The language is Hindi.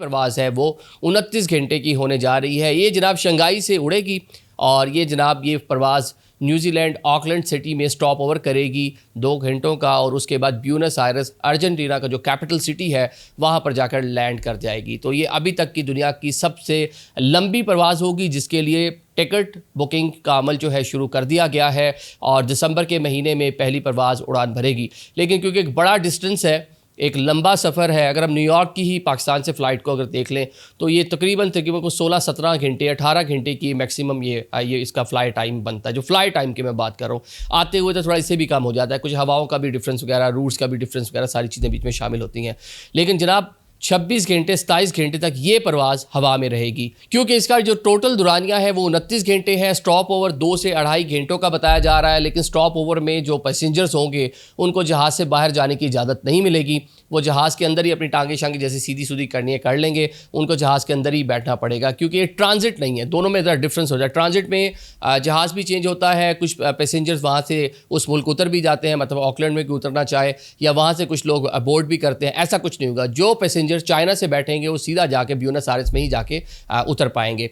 परवाज़ है वो 29 घंटे की होने जा रही है। ये जनाब शंघाई से उड़ेगी और ये जनाब ये परवाज़ न्यूजीलैंड ऑकलैंड सिटी में स्टॉप ओवर करेगी 2 घंटों का और उसके बाद ब्यूनस आयर्स अर्जेंटीना का जो कैपिटल सिटी है वहाँ पर जाकर लैंड कर जाएगी। तो ये अभी तक की दुनिया की सबसे लंबी परवाज़ होगी जिसके लिए टिकट बुकिंग का अमल जो है शुरू कर दिया गया है और दिसंबर के महीने में पहली परवाज़ उड़ान भरेगी। लेकिन क्योंकि एक बड़ा डिस्टेंस है, एक लंबा सफ़र है, अगर हम न्यूयॉर्क की ही पाकिस्तान से फ़्लाइट को अगर देख लें तो ये तकरीबन को 16-17 घंटे 18 घंटे की मैक्सिमम ये इसका फ़्लाइट टाइम बनता है। जो फ़्लाइट टाइम की मैं बात कर रहा हूँ, आते हुए तो थोड़ा इससे भी कम हो जाता है, कुछ हवाओं का भी डिफरेंस वगैरह, रूट्स का भी डिफरेंस वगैरह, सारी चीज़ें बीच में शामिल होती हैं। लेकिन जनाब 26 घंटे 27 घंटे तक ये परवाज़ हवा में रहेगी क्योंकि इसका जो टोटल दुरानिया है वो 29 घंटे है। स्टॉप ओवर 2 से 2.5 घंटों का बताया जा रहा है, लेकिन स्टॉप ओवर में जो पैसेंजर्स होंगे उनको जहाज़ से बाहर जाने की इजाज़त नहीं मिलेगी। वो जहाज़ के अंदर ही अपनी टांगे शांगे जैसे सीधी सूधी करनी है कर लेंगे, उनको जहाज़ के अंदर ही बैठना पड़ेगा क्योंकि ये ट्रांजिट नहीं है। दोनों में ज़रा डिफरेंस हो जाए। ट्रांजिट में जहाज़ भी चेंज होता है, कुछ पैसेंजर्स वहाँ से उस मुल्क उतर भी जाते हैं, मतलब ऑकलैंड में भी उतरना चाहे या वहाँ से कुछ लोग अबोर्ड भी करते हैं, ऐसा कुछ नहीं होगा। जो पैसेंजर चाइना से बैठेंगे वो सीधा जाके ब्यूनस आयर्स में ही जाके उतर पाएंगे।